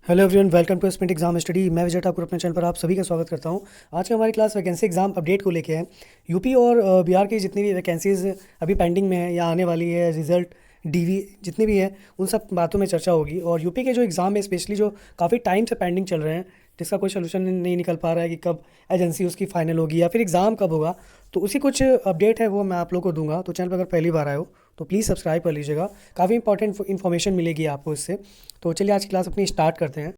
Hello everyone, welcome to sprint exam study. मैं विजय ठाकुर अपने channel पर आप सभी का स्वागत करता हूं। आज की हमारी क्लास वैकेंसी एग्जाम अपडेट को लेके है। यूपी और बिहार की जितनी भी वैकेंसीज अभी पेंडिंग में है या आने वाली है, रिजल्ट, डीवी जितने भी हैं, उन सब बातों में चर्चा होगी। और यूपी के जो एग्ज़ाम है स्पेशली, जो काफ़ी टाइम से पेंडिंग चल रहे हैं, जिसका कोई सोल्यूशन नहीं निकल पा रहा है कि कब एजेंसी उसकी फाइनल होगी या फिर एग्ज़ाम कब होगा, तो उसी कुछ अपडेट है वो मैं आप लोग को दूंगा। तो चैनल पर अगर पहली बार आए हो तो प्लीज़ सब्सक्राइब कर लीजिएगा, काफ़ी इंपॉर्टेंट इन्फॉर्मेशन मिलेगी आपको इससे। तो चलिए आज की क्लास अपनी स्टार्ट करते हैं।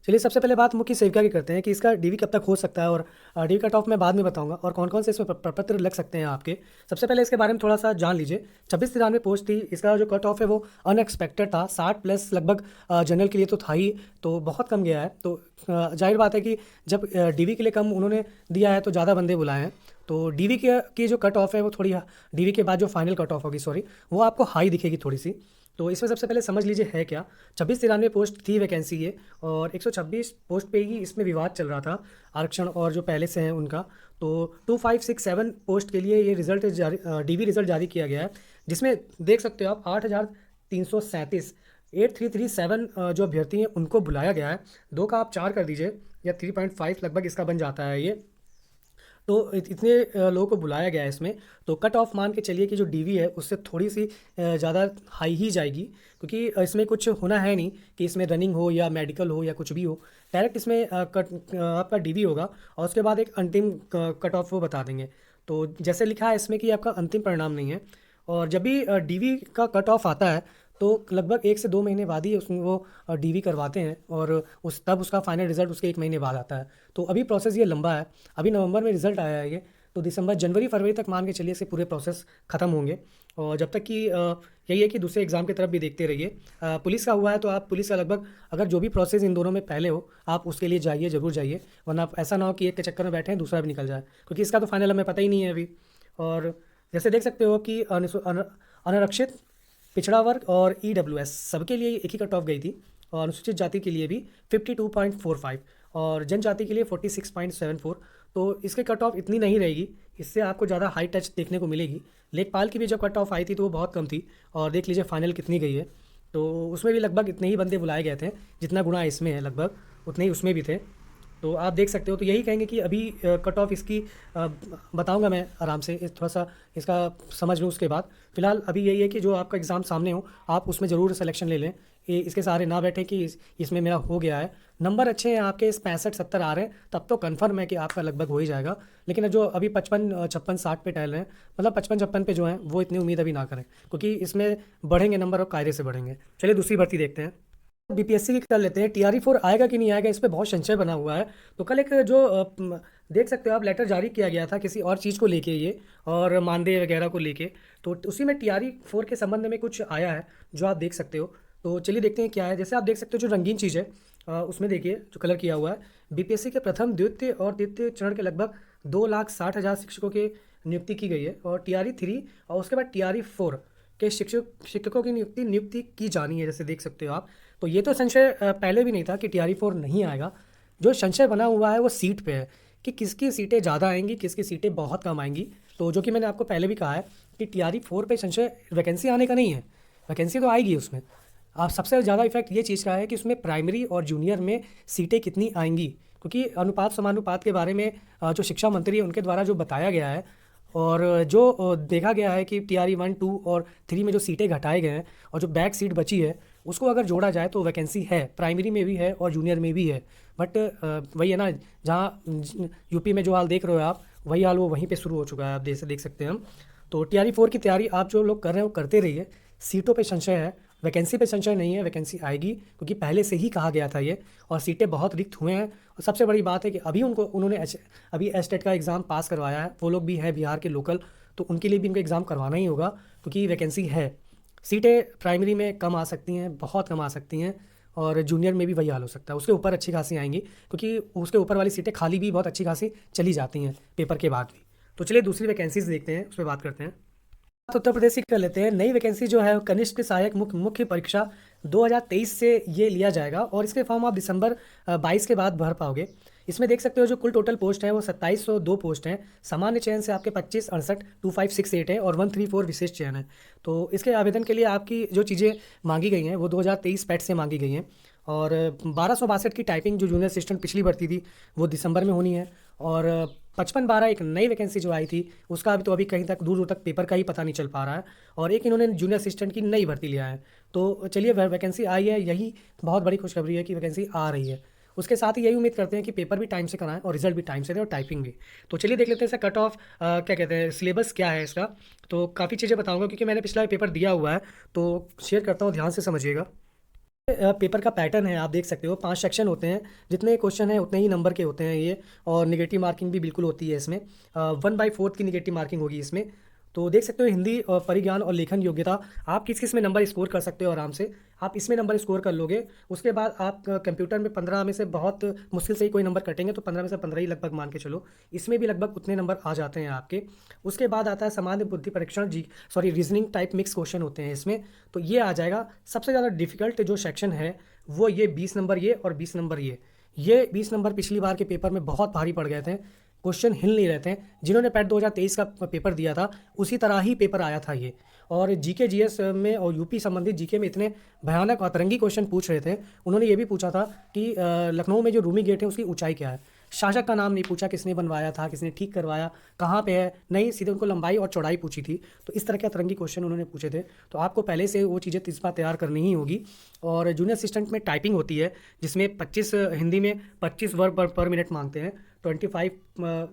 चलिए सबसे पहले बात मुख्य सेविका की करते हैं कि इसका डीवी कब तक हो सकता है, और डीवी कट ऑफ मैं बाद में बताऊंगा, और कौन कौन से इसमें प्रपत्र लग सकते हैं आपके। सबसे पहले इसके बारे में थोड़ा सा जान लीजिए। 2693 पोस्ट थी। इसका जो कट ऑफ है वो अनएक्सपेक्टेड था, 60 प्लस लगभग जनरल के लिए तो था ही, तो बहुत कम गया है। तो जाहिर बात है कि जब डीवी के लिए कम उन्होंने दिया है तो ज़्यादा बंदे बुलाए हैं। तो डीवी के की जो कट ऑफ है वो थोड़ी, डीवी के बाद जो फाइनल कट ऑफ होगी, सॉरी, वो आपको हाई दिखेगी थोड़ी सी। तो इसमें सबसे पहले समझ लीजिए है क्या। 2693 पोस्ट थी वैकेंसी ये, और 126 पोस्ट पे ही इसमें विवाद चल रहा था, आरक्षण और जो पहले से हैं उनका। तो 2567 पोस्ट के लिए ये रिजल्ट जारी, डीवी रिजल्ट जारी किया गया है, जिसमें देख सकते हो आप 8337 8337 जो अभ्यर्थी हैं उनको बुलाया गया है। दो का आप चार कर दीजिए, या 3.5 लगभग इसका बन जाता है ये। तो इतने लोगों को बुलाया गया है इसमें। तो कट ऑफ मान के चलिए कि जो डीवी है उससे थोड़ी सी ज़्यादा हाई ही जाएगी, क्योंकि इसमें कुछ होना है नहीं कि इसमें रनिंग हो या मेडिकल हो या कुछ भी हो। डायरेक्ट इसमें आपका डीवी होगा, और उसके बाद एक अंतिम कट ऑफ वो बता देंगे। तो जैसे लिखा है इसमें कि आपका अंतिम परिणाम नहीं है। और जब भी डीवी का कट ऑफ आता है तो लगभग 1 से 2 महीने बाद ही उसमें वो डीवी करवाते हैं, और उस तब उसका फाइनल रिजल्ट उसके 1 महीने बाद आता है। तो अभी प्रोसेस ये लंबा है। अभी नवंबर में रिजल्ट आया है ये, तो दिसंबर जनवरी फरवरी तक मान के चलिए से पूरे प्रोसेस ख़त्म होंगे। और जब तक कि यही है कि दूसरे एग्ज़ाम की तरफ भी देखते रहिए। पुलिस का हुआ है तो आप पुलिस का लगभग, अगर जो भी प्रोसेस इन दोनों में पहले हो आप उसके लिए जाइए, ज़रूर जाइए, वरना आप ऐसा ना हो कि एक के चक्कर में बैठे हैं दूसरा भी निकल जाए, क्योंकि इसका तो फाइनल हमें पता ही नहीं है अभी। और जैसे देख सकते हो कि अनारक्षित, पिछड़ा वर्ग और ईडब्ल्यूएस सबके लिए एक ही कट ऑफ गई थी, और अनुसूचित जाति के लिए भी 52.45, और जनजाति के लिए 46.74। तो इसके कट ऑफ इतनी नहीं रहेगी, इससे आपको ज़्यादा हाई टच देखने को मिलेगी। लेखपाल की भी जब कट ऑफ आई थी तो वो बहुत कम थी, और देख लीजिए फाइनल कितनी गई है। तो उसमें भी लगभग इतने ही बंदे बुलाए गए थे, जितना गुणा इसमें है लगभग उतने ही उसमें भी थे। तो आप देख सकते हो। तो यही कहेंगे कि अभी कट ऑफ इसकी बताऊंगा मैं आराम से, थोड़ा सा इसका समझ लूँ उसके बाद। फिलहाल अभी यही है कि जो आपका एग्ज़ाम सामने हो आप उसमें ज़रूर सिलेक्शन ले लें। इसके सहारे ना बैठे कि इसमें मेरा हो गया है, नंबर अच्छे हैं आपके, 65-70 आ रहे हैं, तब तो कन्फर्म है कि आपका लगभग हो ही जाएगा। लेकिन जो अभी 55-56-60 पे टहल रहे हैं, मतलब 55-56 पे जो हैं, वो इतनी उम्मीद अभी ना करें, क्योंकि इसमें बढ़ेंगे नंबर और कायदे से बढ़ेंगे। चलिए दूसरी भर्ती देखते हैं। बीपीएससी की कर लेते हैं। टीआरई 4 आएगा कि नहीं आएगा, इस पे बहुत संशय बना हुआ है। तो कल एक जो देख सकते हो आप, लेटर जारी किया गया था किसी और चीज़ को लेके ये, और मानदेय वगैरह को लेके। तो उसी में टीआरई 4 के संबंध में कुछ आया है जो आप देख सकते हो। तो चलिए देखते हैं क्या है। जैसे आप देख सकते हो जो रंगीन चीज़ है, उसमें देखिए जो कलर किया हुआ है, बीपीएससी के प्रथम, द्वितीय और तृतीय चरण के लगभग 2,60,000 शिक्षकों की नियुक्ति की गई है। और टीआरई 3 और उसके बाद टीआरई 4 के शिक्षकों की नियुक्ति की जानी है, जैसे देख सकते हो आप। तो ये तो संशय पहले भी नहीं था कि टीआरई 4 नहीं आएगा। जो संशय बना हुआ है वो सीट पे है, कि किसकी सीटें ज़्यादा आएंगी, किसकी सीटें बहुत कम आएंगी। तो जो कि मैंने आपको पहले भी कहा है कि टीआरई 4 पे संशय वैकेंसी आने का नहीं है, वैकेंसी तो आएगी उसमें। आप सबसे ज़्यादा इफेक्ट ये चीज़ का है कि उसमें प्राइमरी और जूनियर में सीटें कितनी आएंगी, क्योंकि अनुपात समानुपात के बारे में जो शिक्षा मंत्री है उनके द्वारा जो बताया गया है, और जो देखा गया है कि टीआरई 1, 2 और 3 में जो सीटें घटाए गए हैं और जो बैक सीट बची है, उसको अगर जोड़ा जाए तो वैकेंसी है, प्राइमरी में भी है और जूनियर में भी है। बट वही है ना, जहाँ यूपी में जो हाल देख रहे हो आप, वही हाल वो वहीं पे शुरू हो चुका है, आप देख सकते हैं हम। तो टीआरई 4 की तैयारी आप जो लोग कर रहे हैं वो करते रहिए। सीटों पे संशय है, वैकेंसी पे संशय नहीं है, वैकेंसी आएगी, क्योंकि पहले से ही कहा गया था ये, और सीटें बहुत रिक्त हुए हैं। और सबसे बड़ी बात है कि अभी उन्होंने अभी एस्टेट का एग्ज़ाम पास करवाया है, वो लोग भी हैं बिहार के लोकल, तो उनके लिए भी उनको एग्ज़ाम करवाना ही होगा, क्योंकि वैकेंसी है। सीटें प्राइमरी में कम आ सकती हैं, बहुत कम आ सकती हैं, और जूनियर में भी वही हाल हो सकता है, उसके ऊपर अच्छी खासी आएंगी, क्योंकि उसके ऊपर वाली सीटें खाली भी बहुत अच्छी खासी चली जाती हैं पेपर के बाद भी। तो चलिए दूसरी वैकेंसीज देखते हैं, उस पर बात करते हैं। तो उत्तर प्रदेश की कर लेते हैं। नई वैकेंसी जो है कनिष्ठ सहायक मुख्य परीक्षा 2023 से ये लिया जाएगा, और इसके फॉर्म आप दिसंबर 22 के बाद भर पाओगे। इसमें देख सकते हो जो कुल टोटल पोस्ट है वो 2702 पोस्ट हैं। सामान्य चयन से आपके 2568 है, और 134 विशेष चयन है। तो इसके आवेदन के लिए आपकी जो चीज़ें मांगी गई हैं वो 2023 पैट से मांगी गई हैं। और 1262 की टाइपिंग जो जूनियर असिस्टेंट पिछली भर्ती थी वो दिसंबर में होनी है। और 5512 एक नई वैकेंसी जो आई थी उसका अभी कहीं तक दूर दूर तक पेपर का ही पता नहीं चल पा रहा है। और एक इन्होंने जूनियर असिस्टेंट की नई भर्ती लिया है। तो चलिए वैकेंसी आई है, यही बहुत बड़ी खुशखबरी है कि वैकेंसी आ रही है। उसके साथ ही यही उम्मीद करते हैं कि पेपर भी टाइम से कराएं और रिजल्ट भी टाइम से दें और टाइपिंग भी। तो चलिए देख लेते हैं इसका कट ऑफ क्या कहते हैं, सिलेबस क्या है इसका। तो काफ़ी चीज़ें बताऊंगा क्योंकि मैंने पिछला पेपर दिया हुआ है, तो शेयर करता हूँ, ध्यान से समझिएगा। पेपर का पैटर्न है, आप देख सकते हो 5 सेक्शन होते हैं, जितने क्वेश्चन हैं उतने ही नंबर के होते हैं ये। और निगेटिव मार्किंग भी बिल्कुल होती है इसमें, 1/4 की निगेटिव मार्किंग होगी इसमें। तो देख सकते हो हिंदी और परिज्ञान और लेखन योग्यता आप किस किस में नंबर स्कोर कर सकते हो आराम से। आप इसमें नंबर स्कोर कर लोगे, उसके बाद आप कंप्यूटर में 15 में से बहुत मुश्किल से ही कोई नंबर कटेंगे, तो 15 में से 15 ही लगभग मान के चलो। इसमें भी लगभग उतने नंबर आ जाते हैं आपके। उसके बाद आता है सामान्य बुद्धि परीक्षण, रीजनिंग टाइप मिक्स क्वेश्चन होते हैं इसमें। तो ये आ जाएगा। सबसे ज़्यादा डिफिकल्ट जो सेक्शन है वो ये 20 नंबर ये और 20 नंबर ये 20 नंबर पिछली बार के पेपर में बहुत भारी पड़ गए थे, क्वेश्चन हिल नहीं रहे थे। जिन्होंने पैट 2023 का पेपर दिया था उसी तरह ही पेपर आया था ये। और जीके जीएस में और यूपी संबंधित जीके में इतने भयानक अतरंगी क्वेश्चन पूछ रहे थे। उन्होंने ये भी पूछा था कि लखनऊ में जो रूमी गेट है उसकी ऊंचाई क्या है। शासक का नाम नहीं पूछा, किसने बनवाया था, किसने ठीक करवाया, कहाँ पे है, नहीं, सीधे उनको लंबाई और चौड़ाई पूछी थी। तो इस तरह के अतरंगी क्वेश्चन उन्होंने पूछे थे। तो आपको पहले से वो चीज़ें इस बार तैयार करनी ही होगी। और जूनियर असिस्टेंट में टाइपिंग होती है जिसमें 25 हिंदी में 25 वर्ड पर मिनट मांगते हैं, 25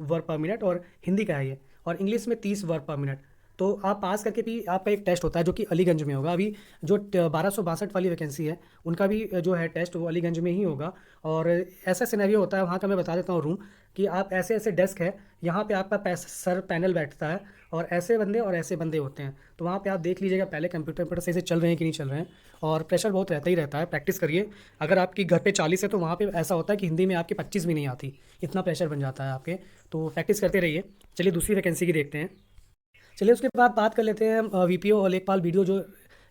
वर्ड पर मिनट, और हिंदी का है ये। और इंग्लिश में 30 वर्ड पर मिनट। तो आप पास करके भी आपका एक टेस्ट होता है जो कि अलीगंज में होगा। अभी जो 1262 वाली वैकेंसी है उनका भी जो है टेस्ट वो अलीगंज में ही होगा। और ऐसा सिनेरियो होता है वहाँ का, मैं बता देता हूँ रूम, कि आप ऐसे ऐसे डेस्क है, यहाँ पे आपका सर पैनल बैठता है और ऐसे बंदे होते हैं। तो वहाँ पे आप देख लीजिएगा पहले कंप्यूटर सही से चल रहे हैं कि नहीं चल रहे हैं। और प्रेशर बहुत रहता ही रहता है, प्रैक्टिस करिए। अगर आपकी घर पे 40 है तो वहाँ पे ऐसा होता है कि हिंदी में आपकी 25 भी नहीं आती, इतना प्रेशर बन जाता है आपके। तो प्रैक्टिस करते रहिए। चलिए दूसरी वैकेंसी की देखते हैं। चलिए उसके बाद बात कर लेते हैं वीपीओ और लेखपाल वीडियो जो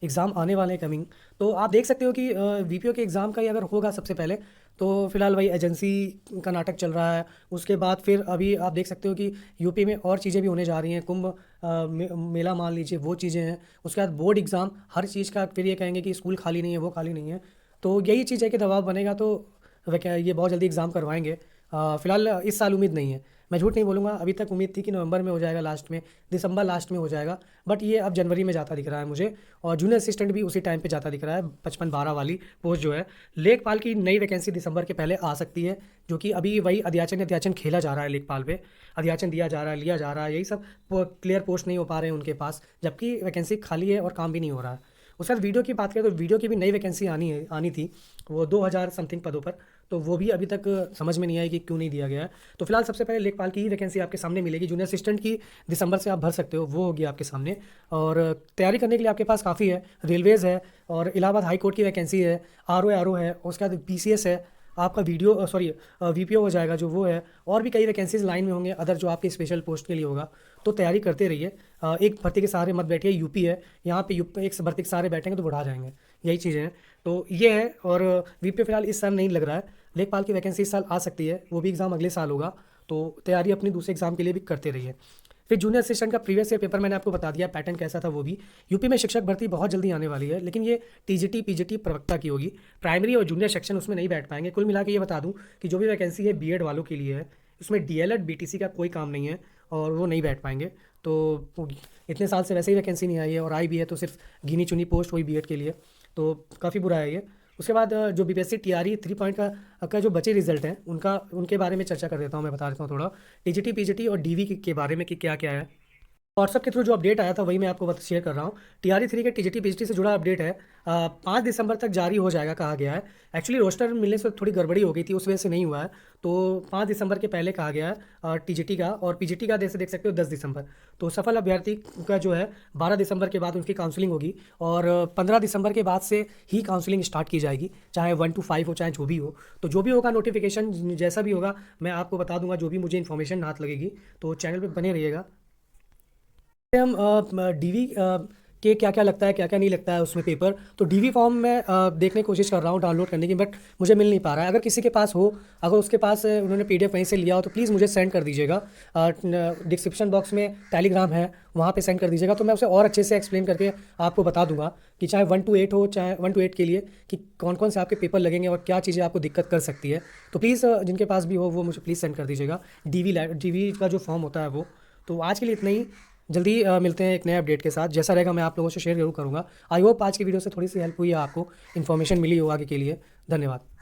एग्ज़ाम आने वाले हैं कमिंग। तो आप देख सकते हो कि वीपीओ के एग्ज़ाम का ही अगर होगा सबसे पहले, तो फिलहाल वही एजेंसी का नाटक चल रहा है। उसके बाद फिर अभी आप देख सकते हो कि यूपी में और चीज़ें भी होने जा रही हैं, कुंभ मेला मान लीजिए, वो चीज़ें हैं। उसके बाद बोर्ड एग्ज़ाम, हर चीज़ का फिर ये कहेंगे कि स्कूल खाली नहीं है, वो खाली नहीं है। तो यही चीज़ है कि दबाव बनेगा तो ये बहुत जल्दी एग्ज़ाम करवाएंगे। फिलहाल इस साल उम्मीद नहीं है, मैं झूठ नहीं बोलूँगा। अभी तक उम्मीद थी कि नवंबर में हो जाएगा, लास्ट में, दिसंबर लास्ट में हो जाएगा, बट ये अब जनवरी में जाता दिख रहा है मुझे। और जूनियर असिस्टेंट भी उसी टाइम पे जाता दिख रहा है, 5512 वाली पोस्ट जो है। लेखपाल की नई वैकेंसी दिसंबर के पहले आ सकती है, जो कि अभी वही अध्याचन खेला जा रहा है लेखपाल पे, अध्याचन दिया जा रहा है, लिया जा रहा है, यही सब क्लियर पोस्ट नहीं हो पा रहे हैं उनके पास, जबकि वैकेंसी खाली है और काम भी नहीं हो रहा है। उसके बाद वीडियो की बात करें तो वीडियो की भी नई वैकेंसी आनी थी, वो 2000 समथिंग पदों पर। तो वो भी अभी तक समझ में नहीं आई कि क्यों नहीं दिया गया है। तो फिलहाल सबसे पहले लेखपाल की ही वैकेंसी आपके सामने मिलेगी। जूनियर असिस्टेंट की दिसंबर से आप भर सकते हो, वो होगी आपके सामने। और तैयारी करने के लिए आपके पास काफ़ी है। रेलवेज़ है, और इलाहाबाद हाई कोर्ट की वैकेंसी है, आर ओ है, उसके बाद PCS है, आपका वीपीओ हो जाएगा जो वो है। और भी कई वैकेंसीज लाइन में होंगे अदर, जो आपके स्पेशल पोस्ट के लिए होगा। तो तैयारी करते रहिए। एक भर्ती के सहारे मत बैठिए। यूपी है, यहाँ पे एक भर्ती के सहारे बैठेंगे तो बढ़ा जाएंगे, यही चीज़ें हैं। तो ये है। और वीपीओ फिलहाल इस साल नहीं लग रहा है। लेखपाल की वैकेंसी इस साल आ सकती है, वो भी एग्ज़ाम अगले साल होगा। तो तैयारी अपनी दूसरे एग्ज़ाम के लिए भी करते रहिए। फिर जूनियर असिस्टेंट का प्रीवियस ईयर पेपर मैंने आपको बता दिया, पैटर्न कैसा था वो भी। यूपी में शिक्षक भर्ती बहुत जल्दी आने वाली है, लेकिन ये टीजीटी पीजीटी प्रवक्ता की होगी। प्राइमरी और जूनियर सेक्शन उसमें नहीं बैठ पाएंगे। कुल मिला के ये बता दूं कि जो भी वैकेंसी है बीएड वालों के लिए है, उसमें डीएलएड बीटीसी का कोई काम नहीं है और वो नहीं बैठ पाएंगे। तो इतने साल से वैसे ही वैकेंसी नहीं आई है, और आई भी है तो सिर्फ गिनी चुनी पोस्ट हुई बीएड के लिए। तो काफ़ी बुरा है ये। उसके बाद जो बीपीएससी टीआरई 3 पॉइंट का जो बचे रिजल्ट हैं उनके बारे में चर्चा कर देता हूँ। मैं बता देता हूँ थोड़ा टीजीटी पीजीटी और डीवी के बारे में कि क्या क्या है। व्हाट्सअप के थ्रू जो अपडेट आया था वही मैं आपको शेयर कर रहा हूँ। टीआरई 3 के टीजीटी पीजीटी से जुड़ा अपडेट है। 5 दिसंबर तक जारी हो जाएगा कहा गया है। एक्चुअली रोस्टर मिलने से थोड़ी गड़बड़ी हो गई थी, उस वजह से नहीं हुआ है। तो 5 दिसंबर के पहले कहा गया है टीजीटी का, और पीजीटी का जैसे देख सकते हो 10 दिसंबर। तो सफल अभ्यर्थी का जो है 12 दिसंबर के बाद उनकी काउंसलिंग होगी, और 15 दिसंबर के बाद से ही काउंसलिंग स्टार्ट की जाएगी, चाहे 1 to 5 हो, चाहे जो भी हो। तो जो भी होगा नोटिफिकेशन जैसा भी होगा मैं आपको बता दूंगा, जो भी मुझे इन्फॉर्मेशन हाथ लगेगी। तो चैनल पर बने रहिएगा। हम डीवी कि क्या क्या लगता है, क्या क्या नहीं लगता है उसमें पेपर। तो डीवी फॉर्म मैं देखने की कोशिश कर रहा हूँ डाउनलोड करने की, बट मुझे मिल नहीं पा रहा है। अगर किसी के पास हो, अगर उसके पास उन्होंने पीडीएफ वहीं से लिया हो तो प्लीज़ मुझे सेंड कर दीजिएगा। डिस्क्रिप्शन बॉक्स में टेलीग्राम है, वहाँ पे सेंड कर दीजिएगा, तो मैं उसे और अच्छे से एक्सप्लेन करके आपको बता दूंगा कि चाहे 1 to 8 हो, चाहे 1 to 8 के लिए कि कौन कौन से आपके पेपर लगेंगे और क्या चीज़ें आपको दिक्कत कर सकती है। तो प्लीज़ जिनके पास भी हो वो मुझे प्लीज़ सेंड कर दीजिएगा डीवी का जो फॉर्म होता है वो। तो आज के लिए इतना ही। जल्दी मिलते हैं एक नए अपडेट के साथ। जैसा रहेगा मैं आप लोगों से शेयर जरूर करूँगा। आई होप आज की वीडियो से थोड़ी सी हेल्प हुई है, आपको इन्फॉर्मेशन मिली हो आगे के लिए। धन्यवाद।